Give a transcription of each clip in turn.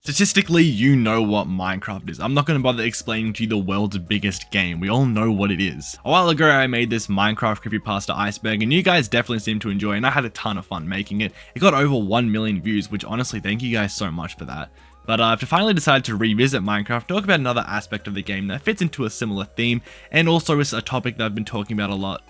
Statistically, you know what Minecraft is. I'm not going to bother explaining to you the world's biggest game. We all know what it is. A while ago, I made this Minecraft creepypasta Iceberg, and you guys definitely seemed to enjoy it, and I had a ton of fun making it. It got over 1 million views, which honestly, thank you guys so much for that. But I've finally decided to revisit Minecraft, talk about another aspect of the game that fits into a similar theme, and also is a topic that I've been talking about a lot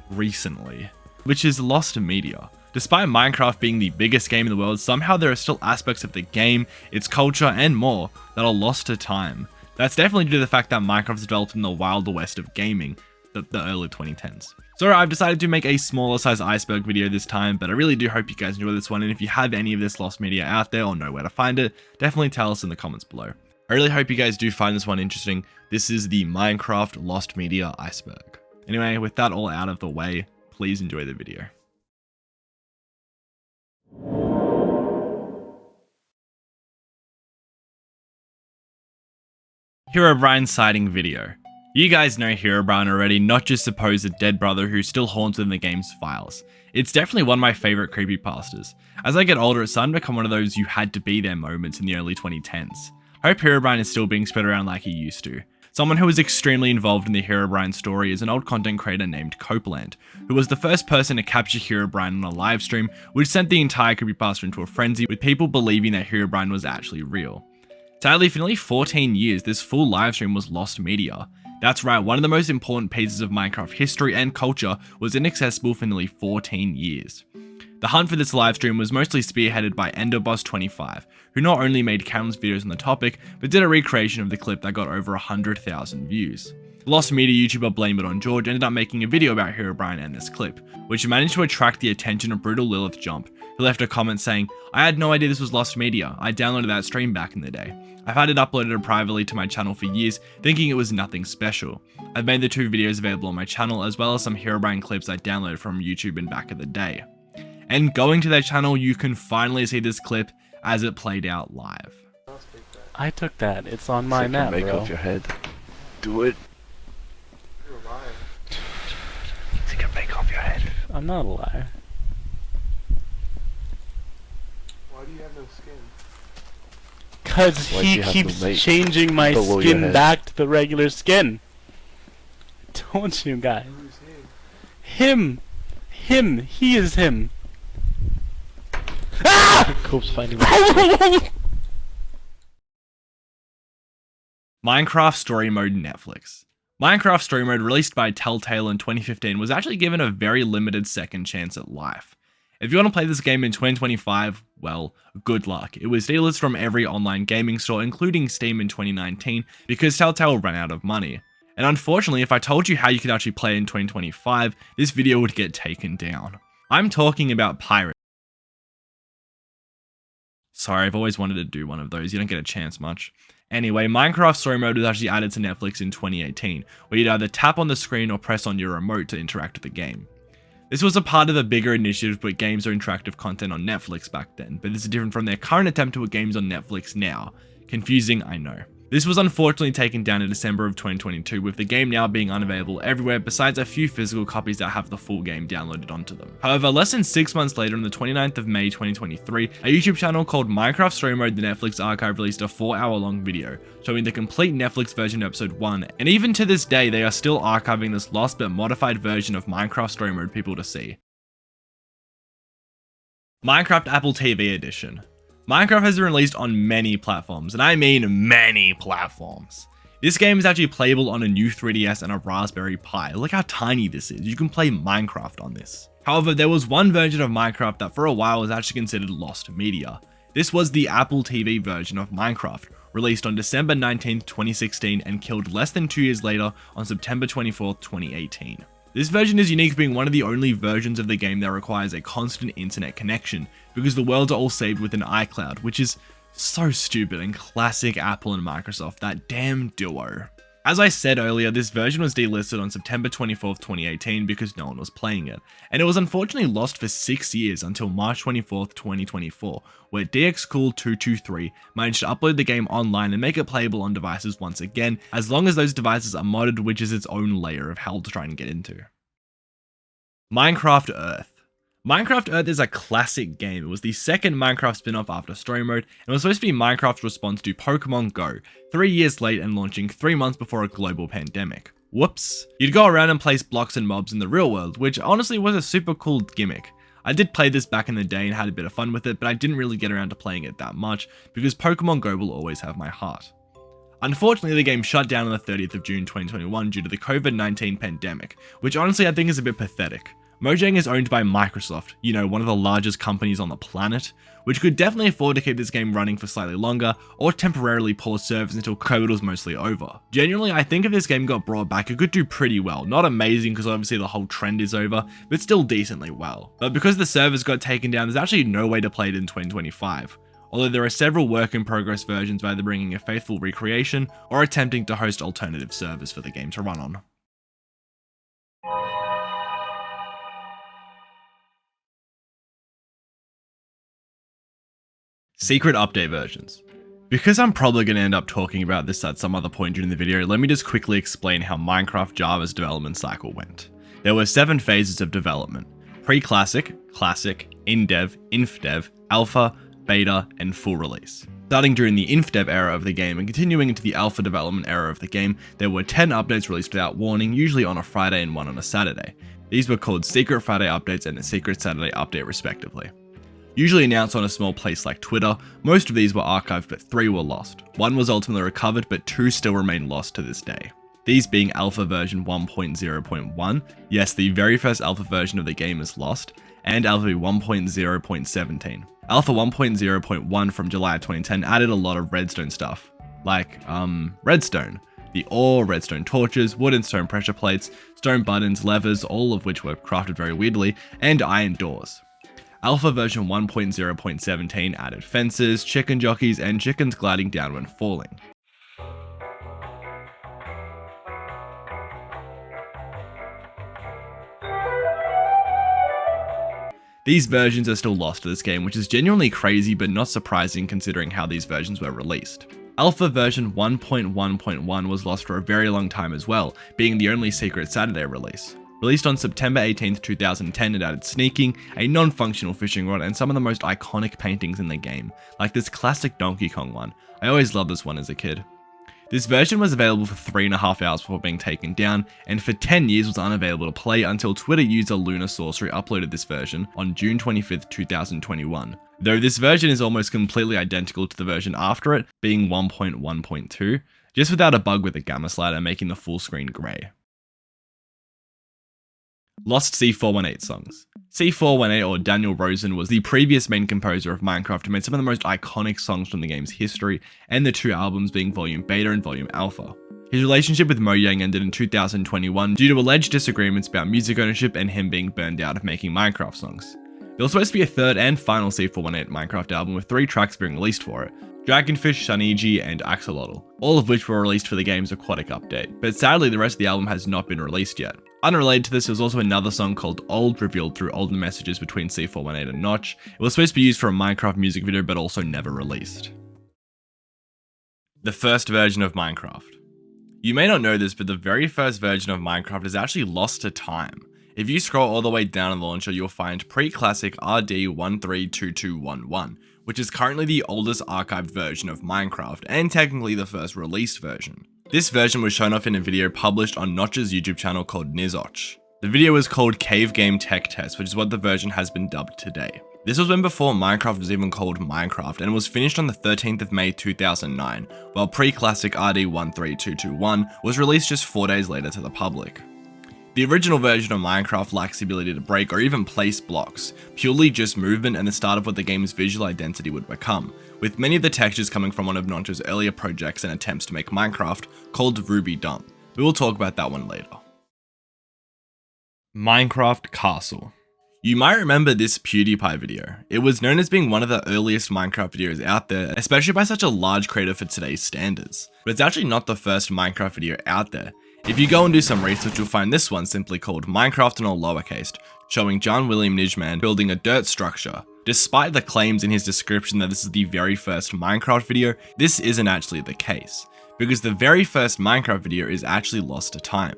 recently, which is lost media. Despite Minecraft being the biggest game in the world, somehow there are still aspects of the game, its culture, and more that are lost to time. That's definitely due to the fact that Minecraft was developed in the wild west of gaming, the early 2010s. So I've decided to make a smaller size Iceberg video this time, but I really do hope you guys enjoy this one, and if you have any of this lost media out there or know where to find it, definitely tell us in the comments below. I really hope you guys do find this one interesting. This is the Minecraft lost media Iceberg. Anyway, with that all out of the way, please enjoy the video. Herobrine sighting video. You guys know Herobrine already, not just supposed dead brother who still haunts in the game's files. It's definitely one of my favorite creepypastas. As I get older, it's starting to become one of those you had to be there moments in the early 2010s. I hope Herobrine is still being spread around like he used to. Someone who was extremely involved in the Herobrine story is an old content creator named Copeland, who was the first person to capture Herobrine on a live stream, which sent the entire creepypasta into a frenzy with people believing that Herobrine was actually real. Sadly, for nearly 14 years, this full livestream was lost media. That's right, one of the most important pieces of Minecraft history and culture was inaccessible for nearly 14 years. The hunt for this livestream was mostly spearheaded by EnderBoss25, who not only made countless videos on the topic, but did a recreation of the clip that got over 100,000 views. The lost media YouTuber Blame It On George ended up making a video about Herobrine and this clip, which managed to attract the attention of Brutal Lilith Jump, who left a comment saying, "I had no idea this was lost media. I downloaded that stream back in the day. I've had it uploaded privately to my channel for years, thinking it was nothing special. I've made the 2 videos available on my channel, as well as some Herobrine clips I downloaded from YouTube in back of the day." And going to their channel, you can finally see this clip as it played out live. I took that. It's on my map, bro. Make off your head. Do it. You're a liar. Take a make off your head. I'm not a liar. Why do you have no skin? Cause Why'd he you have keeps to make changing my below your skin head? back to the regular skin. Don't you guys? Who's Him! Him! He is him! Ah! Cope's finding Minecraft Story Mode Netflix. Minecraft Story Mode, released by Telltale in 2015, was actually given a very limited second chance at life. If you want to play this game in 2025, well, good luck. It was delisted from every online gaming store, including Steam in 2019, because Telltale ran out of money. And unfortunately, if I told you how you could actually play in 2025, this video would get taken down. I'm talking about pirates. Sorry, I've always wanted to do one of those, you don't get a chance much. Anyway, Minecraft Story Mode was actually added to Netflix in 2018, where you'd either tap on the screen or press on your remote to interact with the game. This was a part of a bigger initiative to put games or interactive content on Netflix back then, but this is different from their current attempt to put games on Netflix now. Confusing, I know. This was unfortunately taken down in December of 2022, with the game now being unavailable everywhere besides a few physical copies that have the full game downloaded onto them. However, less than 6 months later, on the 29th of May 2023, a YouTube channel called Minecraft Story Mode The Netflix Archive released a 4-hour-long video showing the complete Netflix version of episode 1, and even to this day they are still archiving this lost but modified version of Minecraft Story Mode people to see. Minecraft Apple TV Edition. Minecraft has been released on many platforms, and I mean many platforms. This game is actually playable on a new 3DS and a Raspberry Pi. Look how tiny this is. You can play Minecraft on this. However, there was one version of Minecraft that for a while was actually considered lost media. This was the Apple TV version of Minecraft, released on December 19th, 2016 and killed less than 2 years later on September 24th, 2018. This version is unique, being one of the only versions of the game that requires a constant internet connection, because the worlds are all saved within iCloud, which is so stupid and classic Apple and Microsoft, that damn duo. As I said earlier, this version was delisted on September 24th, 2018 because no one was playing it, and it was unfortunately lost for 6 years until March 24th, 2024, where DXCool223 managed to upload the game online and make it playable on devices once again, as long as those devices are modded, which is its own layer of hell to try and get into. Minecraft Earth. Minecraft Earth is a classic game. It was the second Minecraft spin-off after Story Mode, and was supposed to be Minecraft's response to Pokemon Go, 3 years late and launching 3 months before a global pandemic. Whoops. You'd go around and place blocks and mobs in the real world, which honestly was a super cool gimmick. I did play this back in the day and had a bit of fun with it, but I didn't really get around to playing it that much, because Pokemon Go will always have my heart. Unfortunately, the game shut down on the 30th of June 2021 due to the COVID-19 pandemic, which honestly I think is a bit pathetic. Mojang is owned by Microsoft, one of the largest companies on the planet, which could definitely afford to keep this game running for slightly longer, or temporarily pause servers until COVID was mostly over. Genuinely, I think if this game got brought back, it could do pretty well. Not amazing because obviously the whole trend is over, but still decently well. But because the servers got taken down, there's actually no way to play it in 2025. Although there are several work-in-progress versions of either bringing a faithful recreation, or attempting to host alternative servers for the game to run on. Secret update versions. Because I'm probably going to end up talking about this at some other point during the video, let me just quickly explain how Minecraft Java's development cycle went. There were 7 phases of development: pre-classic, classic, in-dev, inf-dev, alpha, beta, and full release. Starting during the inf-dev era of the game and continuing into the alpha development era of the game, there were 10 updates released without warning, usually on a Friday and one on a Saturday. These were called Secret Friday updates and a Secret Saturday update respectively. Usually announced on a small place like Twitter, most of these were archived but 3 were lost. 1 was ultimately recovered but 2 still remain lost to this day. These being alpha version 1.0.1, yes, the very first alpha version of the game is lost, and alpha 1.0.17. Alpha 1.0.1 from July of 2010 added a lot of redstone stuff, like redstone, the ore, redstone torches, wood and stone pressure plates, stone buttons, levers, all of which were crafted very weirdly, and iron doors. Alpha version 1.0.17 added fences, chicken jockeys, and chickens gliding down when falling. These versions are still lost to this game, which is genuinely crazy but not surprising considering how these versions were released. Alpha version 1.1.1 was lost for a very long time as well, being the only Secret Saturday release. Released on September 18th, 2010, it added sneaking, a non-functional fishing rod, and some of the most iconic paintings in the game, like this classic Donkey Kong one. I always loved this one as a kid. This version was available for 3.5 hours before being taken down, and for 10 years was unavailable to play until Twitter user Lunar Sorcery uploaded this version on June 25th, 2021. Though this version is almost completely identical to the version after it, being 1.1.2, just without a bug with the gamma slider making the full screen grey. Lost C418 songs. C418, or Daniel Rosen, was the previous main composer of Minecraft who made some of the most iconic songs from the game's history, and the 2 albums being Volume Beta and Volume Alpha. His relationship with Mojang ended in 2021 due to alleged disagreements about music ownership and him being burned out of making Minecraft songs. There was supposed to be a 3rd and final C418 Minecraft album with 3 tracks being released for it: Dragonfish, Sunigi, and Axolotl, all of which were released for the game's Aquatic update, but sadly the rest of the album has not been released yet. Unrelated to this, there was also another song called Old, revealed through older messages between C418 and Notch. It was supposed to be used for a Minecraft music video, but also never released. The first version of Minecraft. You may not know this, but the very first version of Minecraft is actually lost to time. If you scroll all the way down in the launcher, you'll find pre-classic RD132211, which is currently the oldest archived version of Minecraft, and technically the first released version. This version was shown off in a video published on Notch's YouTube channel called Nizoch. The video was called Cave Game Tech Test, which is what the version has been dubbed today. This was when before Minecraft was even called Minecraft, and was finished on the 13th of May 2009, while pre-classic RD13221 was released just 4 days later to the public. The original version of Minecraft lacks the ability to break or even place blocks, purely just movement and the start of what the game's visual identity would become, with many of the textures coming from one of Notch's earlier projects and attempts to make Minecraft, called Ruby Dung. We will talk about that one later. Minecraft Castle. You might remember this PewDiePie video. It was known as being one of the earliest Minecraft videos out there, especially by such a large creator for today's standards. But it's actually not the first Minecraft video out there. If you go and do some research, you'll find this one simply called Minecraft in all lowercase, showing John William Nijman building a dirt structure. Despite the claims in his description that this is the very first Minecraft video, this isn't actually the case, because the very first Minecraft video is actually lost to time.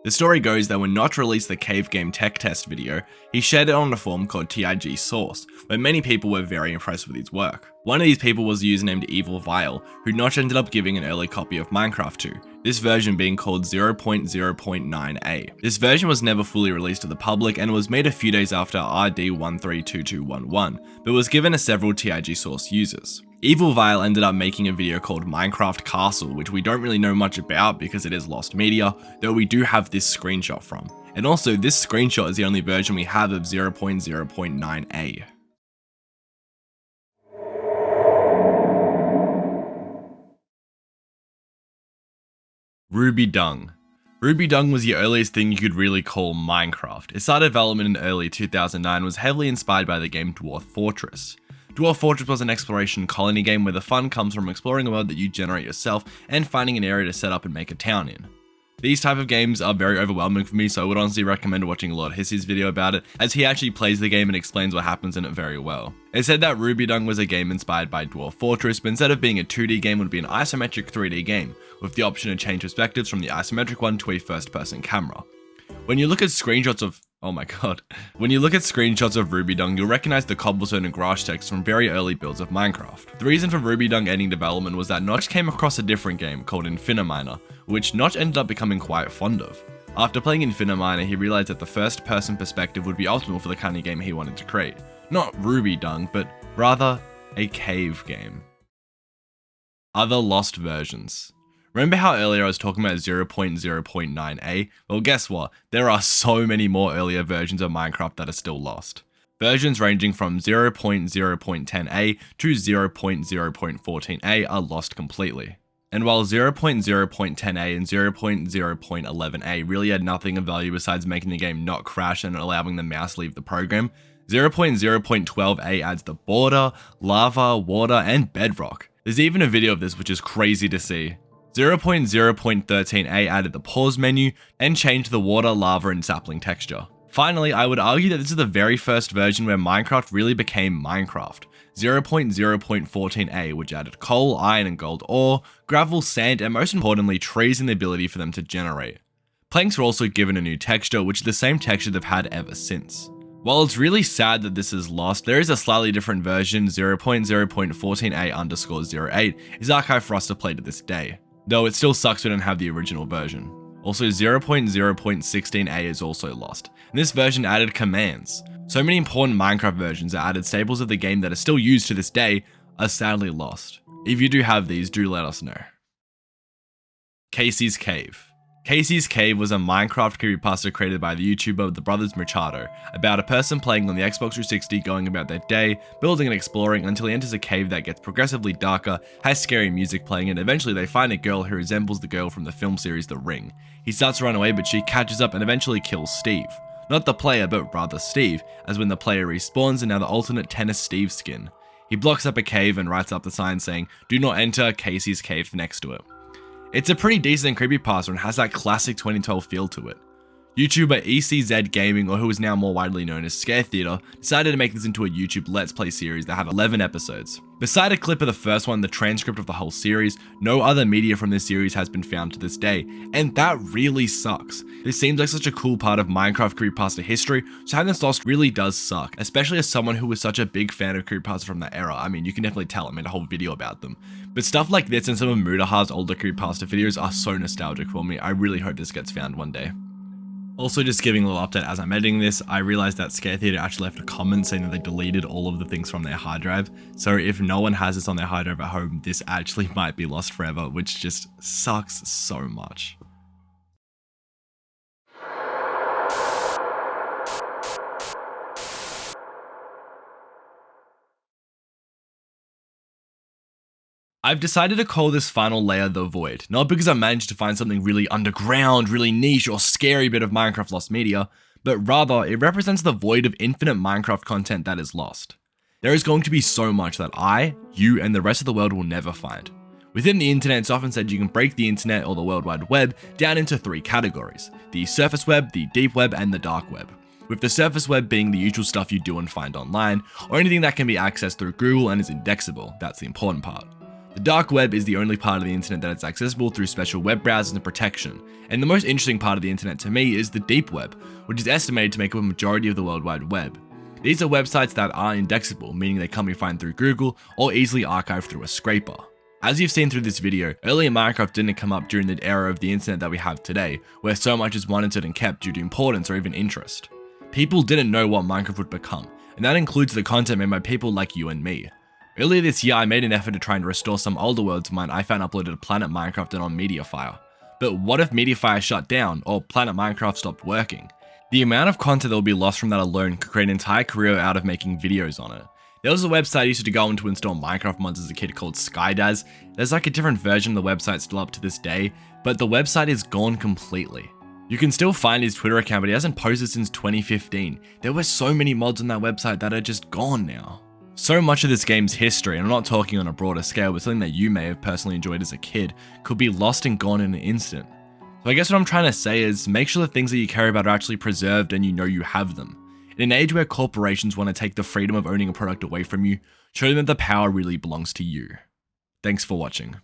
The story goes that when Notch released the cave game tech test video, he shared it on a forum called TIG Source, where many people were very impressed with his work. One of these people was a user named Evil Vile, who Notch ended up giving an early copy of Minecraft to, this version being called 0.0.9a. This version was never fully released to the public and was made a few days after RD132211, but was given to several TIG Source users. Evil Vile ended up making a video called Minecraft Castle, which we don't really know much about because it is lost media, though we do have this screenshot from. And also, this screenshot is the only version we have of 0.0.9a. Ruby Dung. Ruby Dung was the earliest thing you could really call Minecraft. It started development in early 2009 and was heavily inspired by the game Dwarf Fortress. Dwarf Fortress was an exploration colony game where the fun comes from exploring a world that you generate yourself and finding an area to set up and make a town in. These type of games are very overwhelming for me, so I would honestly recommend watching Lord Hissy's video about it, as he actually plays the game and explains what happens in it very well. It said that Ruby Dung was a game inspired by Dwarf Fortress, but instead of being a 2D game, it would be an isometric 3D game, with the option to change perspectives from the isometric one to a first-person camera. When you look at screenshots of When you look at screenshots of Ruby Dung, you'll recognize the cobblestone and grass text from very early builds of Minecraft. The reason for Ruby Dung ending development was that Notch came across a different game called Infiniminer, which Notch ended up becoming quite fond of. After playing Infiniminer, he realized that the first person perspective would be optimal for the kind of game he wanted to create. Not Ruby Dung, but rather a cave game. Other lost versions. Remember how earlier I was talking about 0.0.9a? Well, guess what? There are so many more earlier versions of Minecraft that are still lost. Versions ranging from 0.0.10a to 0.0.14a are lost completely. And while 0.0.10a and 0.0.11a really had nothing of value besides making the game not crash and allowing the mouse leave the program, 0.0.12a adds the border, lava, water, and bedrock. There's even a video of this, which is crazy to see. 0.0.13a added the pause menu and changed the water, lava, and sapling texture. Finally, I would argue that this is the very first version where Minecraft really became Minecraft. 0.0.14a, which added coal, iron, and gold ore, gravel, sand, and most importantly, trees and the ability for them to generate. Planks were also given a new texture, which is the same texture they've had ever since. While it's really sad that this is lost, there is a slightly different version, 0.0.14a_08, is archived for us to play to this day. Though it still sucks we don't have the original version. Also, 0.0.16a is also lost, and this version added commands. So many important Minecraft versions that added staples of the game that are still used to this day are sadly lost. If you do have these, do let us know. Casey's Cave. Casey's Cave was a Minecraft creepypasta created by the YouTuber The Brothers Machado, about a person playing on the Xbox 360 going about their day, building and exploring until he enters a cave that gets progressively darker, has scary music playing, and eventually they find a girl who resembles the girl from the film series The Ring. He starts to run away, but she catches up and eventually kills Steve. Not the player, but rather Steve, as when the player respawns in now the alternate tennis Steve skin. He blocks up a cave and writes up the sign saying, "Do not enter Casey's Cave" next to it. It's a pretty decent creepypasta and has that classic 2012 feel to it. YouTuber ECZ Gaming, or who is now more widely known as Scare Theater, decided to make this into a YouTube Let's Play series that had 11 episodes. Beside a clip of the first one, the transcript of the whole series, no other media from this series has been found to this day, and that really sucks. This seems like such a cool part of Minecraft creepypasta history, so having this lost really does suck, especially as someone who was such a big fan of creepypasta from that era. I mean, you can definitely tell, I made a whole video about them. But stuff like this and some of Mudahar's older creepypasta videos are so nostalgic for me. I really hope this gets found one day. Also, just giving a little update as I'm editing this, I realized that Scare Theater actually left a comment saying that they deleted all of the things from their hard drive. So if no one has this on their hard drive at home, this actually might be lost forever, which just sucks so much. I've decided to call this final layer the Void, not because I managed to find something really underground, really niche, or scary bit of Minecraft lost media, but rather it represents the void of infinite Minecraft content that is lost. There is going to be so much that I, you, and the rest of the world will never find. Within the internet, it's often said you can break the internet or the World Wide Web down into 3 categories: the surface web, the deep web, and the dark web. With the surface web being the usual stuff you do and find online, or anything that can be accessed through Google and is indexable. That's the important part. The dark web is the only part of the internet that is accessible through special web browsers and protection, and the most interesting part of the internet to me is the deep web, which is estimated to make up a majority of the World Wide Web. These are websites that are indexable, meaning they can't be found through Google or easily archived through a scraper. As you've seen through this video, earlier Minecraft didn't come up during the era of the internet that we have today, where so much is monitored and kept due to importance or even interest. People didn't know what Minecraft would become, and that includes the content made by people like you and me. Earlier this year, I made an effort to try and restore some older worlds of mine I found uploaded to Planet Minecraft and on Mediafire. But what if Mediafire shut down, or Planet Minecraft stopped working? The amount of content that will be lost from that alone could create an entire career out of making videos on it. There was a website I used to go on to install Minecraft mods as a kid called Skydaz. There's like a different version of the website still up to this day, but the website is gone completely. You can still find his Twitter account, but he hasn't posted since 2015. There were so many mods on that website that are just gone now. So much of this game's history, and I'm not talking on a broader scale, but something that you may have personally enjoyed as a kid, could be lost and gone in an instant. So I guess what I'm trying to say is, make sure the things that you care about are actually preserved and you know you have them. In an age where corporations want to take the freedom of owning a product away from you, show them that the power really belongs to you. Thanks for watching.